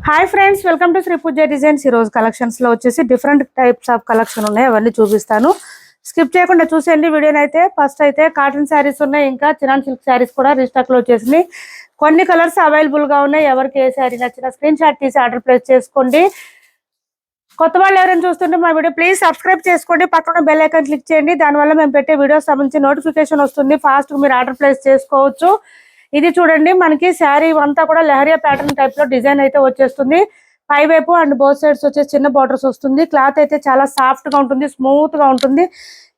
Hi friends, welcome to Shri Pooja designs. ఈ రోజు collections లో వచ్చేసి డిఫరెంట్ టైప్స్ ఆఫ్ కలెక్షన్ ఉన్నాయి. అవన్నీ చూపిస్తాను, స్కిప్ చేయకుండా చూసేయండి వీడియోని. అయితే ఫస్ట్ అయితే కాటన్ శారీస్ ఉన్నాయి, ఇంకా చిరాన్ సిల్క్ శారీస్ కూడా రీస్టాక్ లో వచ్చేసినాయి. కొన్ని కలర్స్ అవైలబుల్ గా ఉన్నాయి. ఎవరికి ఏ శారీ నచ్చినా స్క్రీన్ షాట్ తీసి ఆర్డర్ ప్లేస్ చేసుకోండి. కొత్త వాళ్ళు ఎవరైనా చూస్తుంటే మా వీడియో ప్లీజ్ సబ్స్క్రైబ్ చేసుకోండి, పక్కన బెల్ ఐకాన్ క్లిక్ చేయండి. దానివల్ల మేము పెట్టే వీడియోస్ సంబంధించి నోటిఫికేషన్ వస్తుంది. ఫాస్ట్ మీరు ఆర్డర్ ప్లేస్ చేసుకోవచ్చు. ఇది చూడండి, మనకి శారీ అంతా కూడా లెహరియా ప్యాటర్న్ టైప్ లో డిజైన్ అయితే వచ్చేస్తుంది. పై వైపు అండ్ బోత్ సైడ్స్ వచ్చేసి చిన్న బార్డర్స్ వస్తుంది. క్లాత్ అయితే చాలా సాఫ్ట్ గా ఉంటుంది, స్మూత్ గా ఉంటుంది.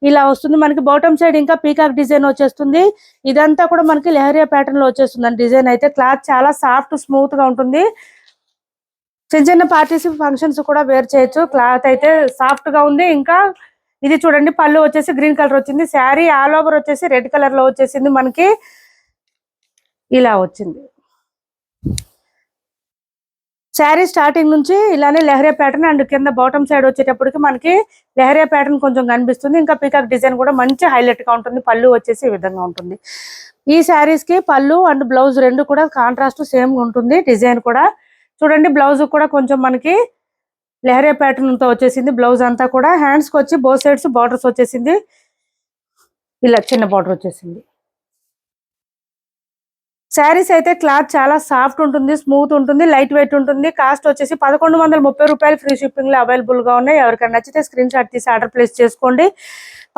ఇలా వస్తుంది. మనకి బాటమ్ సైడ్ ఇంకా పీకాక్ డిజైన్ వచ్చేస్తుంది. ఇదంతా కూడా మనకి లెహరియా ప్యాటర్న్ లో వచ్చేస్తుంది డిజైన్ అయితే. క్లాత్ చాలా సాఫ్ట్ స్మూత్ గా ఉంటుంది. చిన్న చిన్న పార్టీస్ ఫంక్షన్స్ కూడా వేర్ చేయొచ్చు. క్లాత్ అయితే సాఫ్ట్ గా ఉంది. ఇంకా ఇది చూడండి, పళ్ళు వచ్చేసి గ్రీన్ కలర్ వచ్చింది. శారీ ఆల్ ఓవర్ వచ్చేసి రెడ్ కలర్ లో వచ్చేసింది. మనకి ఇలా వచ్చింది. శారీ స్టార్టింగ్ నుంచి ఇలానే లెహరియా ప్యాటర్న్ అండ్ కింద బాటమ్ సైడ్ వచ్చేటప్పటికి మనకి లెహరియా ప్యాటర్న్ కొంచెం కనిపిస్తుంది. ఇంకా పీకాక్ డిజైన్ కూడా మంచి హైలైట్ గా ఉంటుంది. పళ్ళు వచ్చేసి ఈ విధంగా ఉంటుంది. ఈ శారీస్ కి పళ్ళు అండ్ బ్లౌజ్ రెండు కూడా కాంట్రాస్ట్ సేమ్ ఉంటుంది. డిజైన్ కూడా చూడండి, బ్లౌజ్ కూడా కొంచెం మనకి లెహరియా ప్యాటర్న్ తో వచ్చేసింది. బ్లౌజ్ అంతా కూడా హ్యాండ్స్ కి వచ్చి బోత్ సైడ్స్ బార్డర్స్ వచ్చేసింది. ఇలా చిన్న బార్డర్ వచ్చేసింది. శారీస్ అయితే క్లాత్ చాలా సాఫ్ట్ ఉంటుంది, స్మూత్ ఉంటుంది, లైట్ వెయిట్ ఉంటుంది. కాస్ట్ వచ్చేసి 1130 రూపాయలు. ఫ్రీ షిప్పింగ్ లో అవైలబుల్ గా ఉన్నాయి. ఎవరికైనా నచ్చితే స్క్రీన్ షాట్ తీసి ఆర్డర్ ప్లేస్ చేసుకోండి.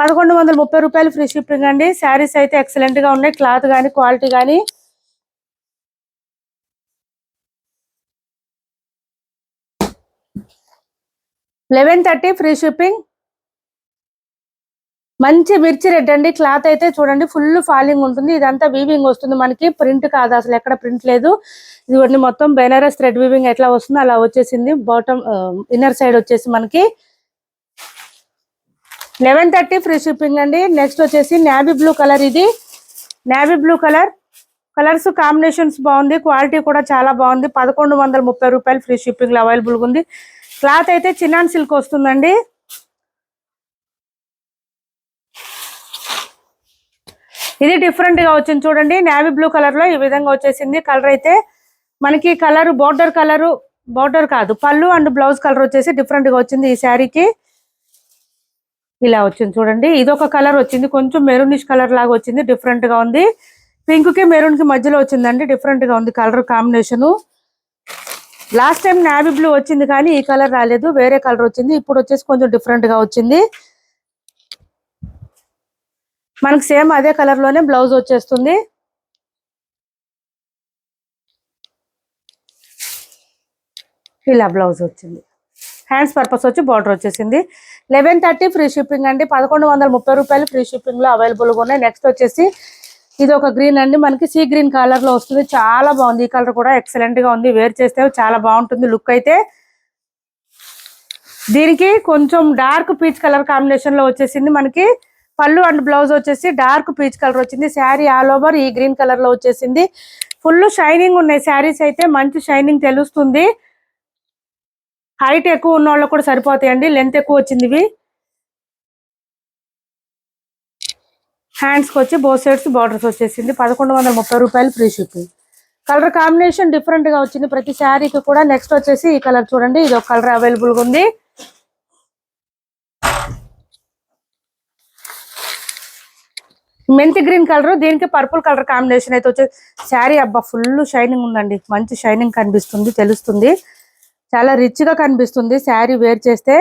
1130 రూపాయలు ఫ్రీ షిప్పింగ్ అండి. శారీస్ అయితే ఎక్సలెంట్ గా ఉన్నాయి, క్లాత్ కానీ క్వాలిటీ కానీ. $1130 ఫ్రీ షిప్పింగ్. మంచి మిర్చి రెడ్ అండి. క్లాత్ అయితే చూడండి, ఫుల్ ఫాలింగ్ ఉంటుంది. ఇదంతా వీవింగ్ వస్తుంది, మనకి ప్రింట్ కాదు, అసలు ఎక్కడ ప్రింట్ లేదు. ఇదిగోండి, మొత్తం బెనారస్ థ్రెడ్ వీవింగ్ ఎట్లా వస్తుందో అలా వచ్చేసింది. బాటమ్ ఇన్నర్ సైడ్ వచ్చేసి మనకి 1130 ఫ్రీ షిప్పింగ్ అండి. నెక్స్ట్ వచ్చేసి నేవీ బ్లూ కలర్. ఇది navy blue colour. Colours combinations బాగుంది, క్వాలిటీ కూడా చాలా బాగుంది. 1130 రూపాయలు ఫ్రీ షిప్పింగ్ లో అవైలబుల్ గా ఉంది. క్లాత్ అయితే చినాన్ సిల్క్ వస్తుందండి. ఇది డిఫరెంట్ గా వచ్చింది చూడండి, నేవీ బ్లూ కలర్ లో ఈ విధంగా వచ్చేసింది. కలర్ అయితే మనకి కలర్ బోర్డర్ కాదు, పళ్ళు అండ్ బ్లౌజ్ కలర్ వచ్చేసి డిఫరెంట్ గా వచ్చింది. ఈ శారీకి ఇలా వచ్చింది చూడండి. ఇదొక కలర్ వచ్చింది, కొంచెం మెరూనిష్ కలర్ లాగా వచ్చింది. డిఫరెంట్ గా ఉంది. పింక్ కి మెరూన్ కి మధ్యలో వచ్చిందండి. డిఫరెంట్ గా ఉంది colour combination. Last time navy blue వచ్చింది కానీ ఈ కలర్ రాలేదు, వేరే కలర్ వచ్చింది. ఇప్పుడు వచ్చేసి కొంచెం డిఫరెంట్ గా వచ్చింది. మనకి సేమ్ అదే కలర్ లోనే బ్లౌజ్ వచ్చేస్తుంది. ఇలా బ్లౌజ్ వచ్చింది. హ్యాండ్స్ పర్పస్ వచ్చి బార్డర్ వచ్చేసింది. 1130 ఫ్రీ షిప్పింగ్ అండి. 1130 రూపాయలు ఫ్రీ షిప్పింగ్ లో అవైలబుల్ గా ఉన్నాయి. నెక్స్ట్ వచ్చేసి ఇది ఒక గ్రీన్ అండి, మనకి సీ గ్రీన్ కలర్ లో వస్తుంది. చాలా బాగుంది. ఈ కలర్ కూడా ఎక్సలెంట్ గా ఉంది, వేర్ చేస్తే చాలా బాగుంటుంది లుక్ అయితే. దీనికి కొంచెం డార్క్ పీచ్ కలర్ కాంబినేషన్ లో వచ్చేసింది. మనకి పళ్ళు అండ్ బ్లౌజ్ వచ్చేసి డార్క్ పీచ్ కలర్ వచ్చింది. శారీ ఆల్ ఓవర్ ఈ గ్రీన్ కలర్ లో వచ్చేసింది. ఫుల్ షైనింగ్ ఉన్నాయి శారీస్ అయితే, మంచి షైనింగ్ తెలుస్తుంది. హైట్ ఎక్కువ ఉన్న వాళ్ళకి కూడా సరిపోతాయండి, లెంత్ ఎక్కువ వచ్చింది ఇవి. హ్యాండ్స్ కి వచ్చి బోత్ సైడ్స్ బార్డర్స్ వచ్చేసింది. 1130 రూపాయలు free shipping. Colour combination different గా వచ్చింది ప్రతి శారీకి కూడా. నెక్స్ట్ వచ్చేసి ఈ కలర్ చూడండి, ఇది ఒక కలర్ అవైలబుల్ గా ఉంది. మెంతి గ్రీన్ కలర్, దీనికి పర్పుల్ కలర్ కాంబినేషన్ అయితే వచ్చేసి శారీ అబ్బా ఫుల్ షైనింగ్ ఉందండి. మంచి షైనింగ్ కనిపిస్తుంది, తెలుస్తుంది. చాలా రిచ్ గా కనిపిస్తుంది శారీ వేర్ చేస్తే.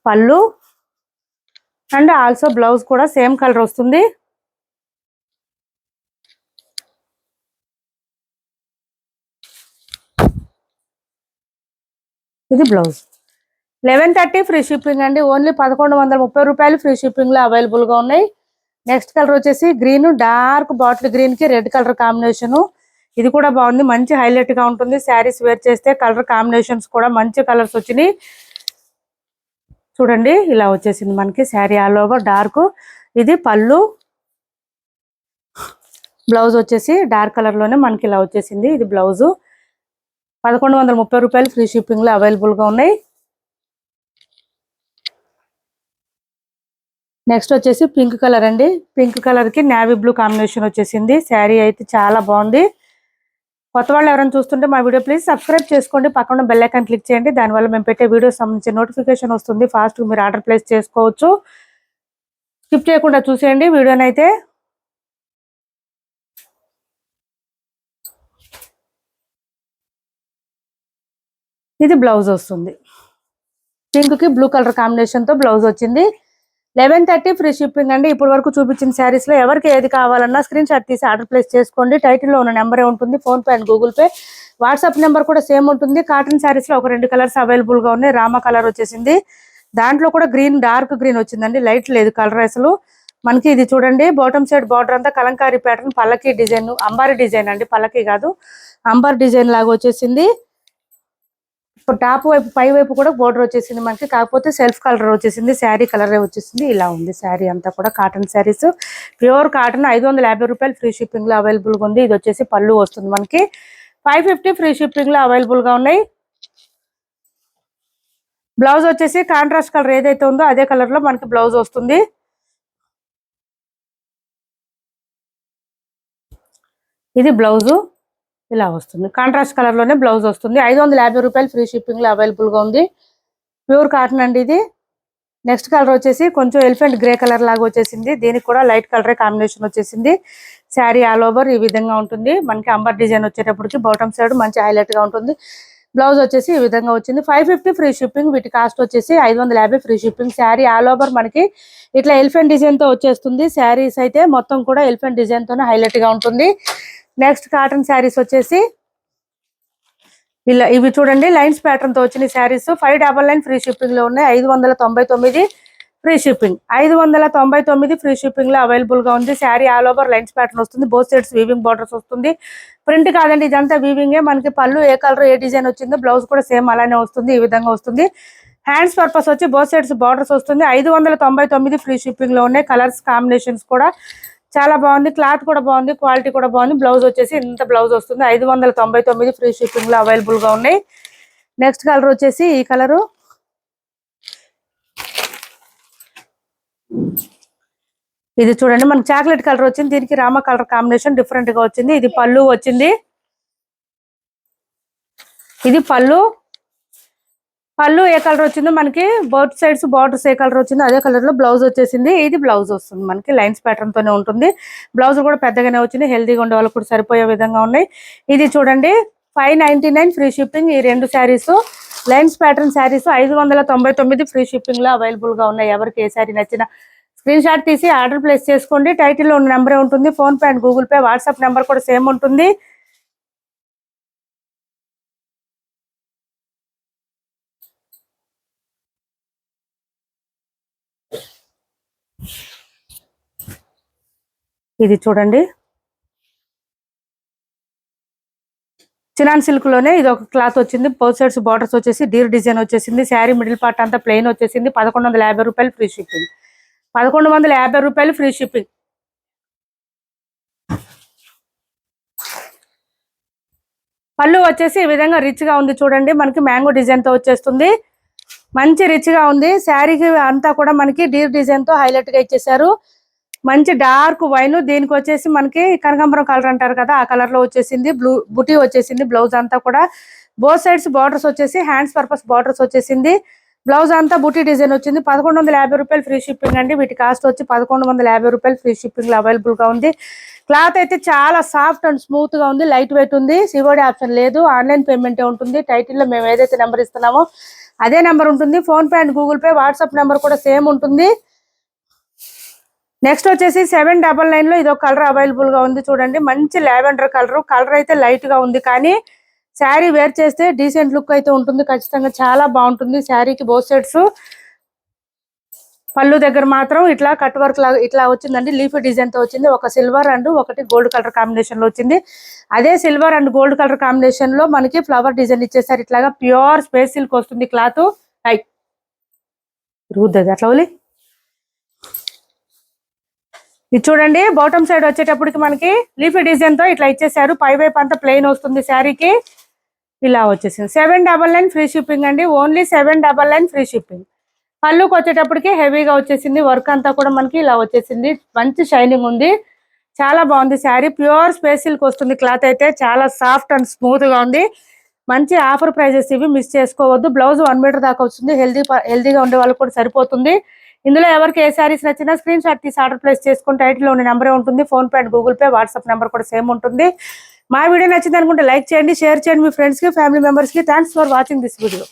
పళ్ళు అండ్ ఆల్సో బ్లౌజ్ కూడా సేమ్ కలర్ వస్తుంది. ఇది బ్లౌజ్. 1130 ఫ్రీ షిప్పింగ్ అండి. ఓన్లీ 1130 రూపాయలు ఫ్రీ షిప్పింగ్ లో అవైలబుల్ గా ఉన్నాయి. నెక్స్ట్ కలర్ వచ్చేసి గ్రీన్, డార్క్ బాటిల్ గ్రీన్ కి రెడ్ కలర్ కాంబినేషన్. ఇది కూడా బాగుంది, మంచి హైలైట్ గా ఉంటుంది శారీస్ వేర్ చేస్తే. కలర్ కాంబినేషన్స్ కూడా మంచి కలర్స్ వచ్చినాయి చూడండి. ఇలా వచ్చేసింది మనకి శారీ ఆల్ ఓవర్ డార్క్. ఇది పళ్ళు, బ్లౌజ్ వచ్చేసి డార్క్ కలర్ లోనే మనకి ఇలా వచ్చేసింది. ఇది బ్లౌజ్. 1130 రూపాయలు ఫ్రీ షిప్పింగ్ లో అవైలబుల్ గా ఉన్నాయి. నెక్స్ట్ వచ్చేసి పింక్ కలర్ అండి. పింక్ కలర్ కి నేవీ బ్లూ కాంబినేషన్ వచ్చేసింది. శారీ అయితే చాలా బాగుంది. కొత్త వాళ్ళు ఎవరైనా చూస్తుంటే మా వీడియో ప్లీజ్ సబ్స్క్రైబ్ చేసుకోండి, పక్కన బెల్ ఐకాన్ క్లిక్ చేయండి. దానివల్ల మేము పెట్టే వీడియోస్ సంబంధించిన నోటిఫికేషన్ వస్తుంది. ఫాస్ట్గా మీరు ఆర్డర్ ప్లేస్ చేసుకోవచ్చు. స్కిప్ చేయకుండా చూసేయండి వీడియోని అయితే. ఇది బ్లౌజ్ వస్తుంది, పింక్కి బ్లూ కలర్ కాంబినేషన్తో బ్లౌజ్ వచ్చింది. 1130 ఫ్రీ షిప్పింగ్ అండి. ఇప్పటి వరకు చూపించిన శారీస్లో ఎవరికి ఏది కావాలన్నా స్క్రీన్ షాట్ తీసి ఆర్డర్ ప్లేస్ చేసుకోండి. టైటిల్లో ఉన్న నెంబరే ఉంటుంది, PhonePe and Google pay. WhatsApp number కూడా సేమ్ ఉంటుంది. కాటన్ శారీస్లో ఒక 2 కలర్స్ అవైలబుల్గా ఉన్నాయి. రామా కలర్ వచ్చేసింది, దాంట్లో కూడా గ్రీన్, డార్క్ గ్రీన్ వచ్చిందండి, లైట్ లేదు కలర్ అసలు. మనకి ఇది చూడండి, బాటమ్ సైడ్ బార్డర్ అంతా కలంకారీ ప్యాటర్న్, పల్లకి డిజైన్, అంబారీ డిజైన్ అండి, పల్లకి కాదు అంబార్ డిజైన్ లాగా వచ్చేసింది. ఇప్పుడు టాప్ వైపు పై వైపు కూడా బోర్డర్ వచ్చేసింది మనకి, కాకపోతే సెల్ఫ్ కలర్ వచ్చేసింది, శారీ కలరే వచ్చేసింది. ఇలా ఉంది శారీ అంతా కూడా. కాటన్ శారీస్, ప్యూర్ కాటన్, 550 రూపాయలు ఫ్రీ షిప్పింగ్ లో అవైలబుల్ గా ఉంది. ఇది వచ్చేసి పళ్ళు వస్తుంది మనకి, 550 ఫ్రీ షిప్పింగ్ లో అవైలబుల్ గా ఉన్నాయి. బ్లౌజ్ వచ్చేసి కాంట్రాస్ట్ కలర్ ఏదైతే ఉందో అదే కలర్ లో మనకి బ్లౌజ్ వస్తుంది. ఇది బ్లౌజు ఇలా వస్తుంది, కాంట్రాస్ట్ కలర్ లోనే బ్లౌజ్ వస్తుంది. 550 రూపాయలు ఫ్రీ షిప్పింగ్ లో అవైలబుల్ గా ఉంది. ప్యూర్ కాటన్ అండి ఇది. నెక్స్ట్ కలర్ వచ్చేసి కొంచెం ఎలిఫెంట్ గ్రే కలర్ లాగా వచ్చేసింది, దీనికి కూడా లైట్ కలర్ కాంబినేషన్ వచ్చేసింది. శారీ ఆల్ ఓవర్ ఈ విధంగా ఉంటుంది మనకి. అంబర్ డిజైన్ వచ్చేటప్పటికి బాటమ్ సైడ్ మంచి హైలైట్ గా ఉంటుంది. బ్లౌజ్ వచ్చేసి ఈ విధంగా వచ్చింది. 550 ఫ్రీ షిప్పింగ్, వీటి కాస్ట్ వచ్చేసి 550 free shipping. Sari all over మనకి ఇట్లా ఎలిఫెంట్ డిజైన్ తో వచ్చేస్తుంది. శారీస్ అయితే మొత్తం కూడా ఎలిఫెంట్ డిజైన్ తోనే హైలైట్ గా ఉంటుంది. నెక్స్ట్ కాటన్ శారీస్ వచ్చేసి ఇలా, ఇవి చూడండి లైన్స్ ప్యాటర్న్ తో వచ్చిన శారీస్. 599 ఫ్రీ షిప్పింగ్ లో ఉన్నాయి. 599 ఫ్రీ షిప్పింగ్, 599 ఫ్రీ షిప్పింగ్ లో అవైలబుల్ గా ఉంది. Sari all over lines pattern వస్తుంది, బోత్ సైడ్స్ వీవింగ్ బార్డర్స్ వస్తుంది. ప్రింట్ కాదండి ఇదంతా వీవింగే మనకి. పళ్ళు ఏ కలర్ ఏ డిజైన్ వచ్చిందో బ్లౌజ్ కూడా సేమ్ అలానే వస్తుంది, ఈ విధంగా వస్తుంది. హ్యాండ్స్ పర్పస్ వచ్చి బోత్ సైడ్స్ బార్డర్స్ వస్తుంది. 599 ఫ్రీ షిప్పింగ్ లో ఉన్నాయి. కలర్స్ కాంబినేషన్స్ కూడా చాలా బాగుంది, క్లాత్ కూడా బాగుంది, క్వాలిటీ కూడా బాగుంది. బ్లౌజ్ వచ్చేసి ఇంత బ్లౌజ్ వస్తుంది. 599 ఫ్రీ షిప్పింగ్ లో అవైలబుల్ గా ఉన్నాయి. నెక్స్ట్ కలర్ వచ్చేసి ఈ కలరు, ఇది చూడండి మనకి చాక్లెట్ కలర్ వచ్చింది, దీనికి రామ కలర్ కాంబినేషన్ డిఫరెంట్ గా వచ్చింది. ఇది పళ్ళు వచ్చింది, ఇది పళ్ళు. పళ్ళు ఏ కలర్ వచ్చిందో మనకి, బోత్ సైడ్స్ బార్డర్స్ ఏ కలర్ వచ్చిందో అదే కలర్ లో బ్లౌజ్ వచ్చేసింది. ఇది బ్లౌజ్ వస్తుంది మనకి, లైన్స్ ప్యాటర్న్ తోనే ఉంటుంది. బ్లౌజ్ కూడా పెద్దగానే వచ్చింది, హెల్దీగా ఉండే వాళ్ళకి కూడా సరిపోయే విధంగా ఉన్నాయి. ఇది చూడండి 599 ఫ్రీ షిప్పింగ్. ఈ 2 saris lines pattern saris 599 free shipping లో అవైలబుల్ గా ఉన్నాయి. ఎవరికి ఏ శారీ నచ్చినా స్క్రీన్ షాట్ తీసి ఆర్డర్ ప్లేస్ చేసుకోండి. టైటిల్లో ఉన్న నెంబరే ఉంటుంది, phone pay and Google pay. WhatsApp number కూడా సేమ్ ఉంటుంది. ఇది చూడండి చినాన్ సిల్క్ లోనే ఇది ఒక క్లాత్ వచ్చింది, బోత్ సైడ్స్ బార్డర్స్ వచ్చేసి డీర్ డిజైన్ వచ్చేసింది. శారీ మిడిల్ పార్ట్ అంతా ప్లెయిన్ వచ్చేసింది. 1150 రూపాయలు ఫ్రీ షిప్పింగ్, 1150 రూపాయలు ఫ్రీ షిప్పింగ్. పళ్ళు వచ్చేసి ఈ విధంగా రిచ్ గా ఉంది చూడండి, మనకి మ్యాంగో డిజైన్ తో వచ్చేస్తుంది. మంచి రిచ్ గా ఉంది. శారీకి అంతా కూడా మనకి డీర్ డిజైన్ తో హైలైట్ గా ఇచ్చేసారు. మంచి డార్క్ వైన్, దీనికి వచ్చేసి మనకి కనకాంబరం కలర్ అంటారు కదా ఆ కలర్ లో వచ్చేసింది. బ్లూ బుటీ వచ్చేసింది. బ్లౌజ్ అంతా కూడా బోత్ సైడ్స్ బార్డర్స్ వచ్చేసి హ్యాండ్స్ పర్పస్ బార్డర్స్ వచ్చేసింది. బ్లౌజ్ అంతా బుటీ డిజైన్ వచ్చింది. 1150 రూపాయలు ఫ్రీ షిప్పింగ్ అండి. వీటి కాస్ట్ వచ్చి 1150 రూపాయలు ఫ్రీ షిప్పింగ్ లో అవైలబుల్ గా ఉంది. క్లాత్ అయితే చాలా సాఫ్ట్ అండ్ స్మూత్ గా ఉంది, లైట్ వెయిట్ ఉంది. సివోడి ఆప్షన్ లేదు, ఆన్లైన్ పేమెంటే ఉంటుంది. టైటిల్లో మేము ఏదైతే నెంబర్ ఇస్తున్నామో అదే నెంబర్ ఉంటుంది. Phone pay and Google pay, WhatsApp number కూడా సేమ్ ఉంటుంది. నెక్స్ట్ వచ్చేసి 799 లో ఇదొక కలర్ అవైలబుల్ గా ఉంది చూడండి, మంచి లావెండర్ కలర్. కలర్ అయితే లైట్ గా ఉంది, కానీ శారీ వేర్ చేస్తే డీసెంట్ లుక్ అయితే ఉంటుంది ఖచ్చితంగా, చాలా బాగుంటుంది. శారీకి బోత్ సైడ్స్ పళ్ళు దగ్గర మాత్రం ఇట్లా కట్ వర్క్ లాగా ఇట్లా వచ్చిందండి, లీఫ్ డిజైన్ తో వచ్చింది. ఒక సిల్వర్ అండ్ ఒకటి గోల్డ్ కలర్ కాంబినేషన్ లో వచ్చింది. అదే silver and gold colour combination లో మనకి ఫ్లవర్ డిజైన్ ఇచ్చేసారు. ఇట్లాగా ప్యూర్ స్పేస్ సిల్క్ వస్తుంది క్లాత్. రూద్దది అట్లా ఓలి. ఇది చూడండి బాటమ్ సైడ్ వచ్చేటప్పటికి మనకి లీఫీ డిజైన్ తో ఇట్లా ఇచ్చేసారు. పై వైపు అంతా ప్లెయిన్ వస్తుంది శారీకి, ఇలా వచ్చేసింది. 799 ఫ్రీ షిప్పింగ్ అండి, ఓన్లీ 799 ఫ్రీ షిప్పింగ్. పళ్ళుకి వచ్చేటప్పటికి హెవీగా వచ్చేసింది, వర్క్ అంతా కూడా మనకి ఇలా వచ్చేసింది, మంచి షైనింగ్ ఉంది. చాలా బాగుంది శారీ. ప్యూర్ స్పేస్ సిల్క్ వస్తుంది. క్లాత్ అయితే చాలా సాఫ్ట్ అండ్ స్మూత్ గా ఉంది. మంచి ఆఫర్ ప్రైజెస్ ఇవి, మిస్ చేసుకోవద్దు. బ్లౌజ్ 1 మీటర్ దాకా వస్తుంది. హెల్దీగా ఉండే వాళ్ళకి కూడా సరిపోతుంది. ఇందులో ఎవరికి ఏ శారీస్ నచ్చినా స్క్రీన్ షాట్ తీసి ఆర్డర్ ప్లేస్ చేసుకుని టైటిల్ లో ఉన్న నెంబరే ఉంటుంది. Phone pay and Google pay, WhatsApp number కూడా సేమ్ ఉంటుంది. మా వీడియో నచ్చింది అనుకుంటే లైక్ చేయండి, షేర్ చేయండి మీ ఫ్రెండ్స్ కి, ఫ్యామిలీ మెంబర్స్ కి. Thanks for watching this video.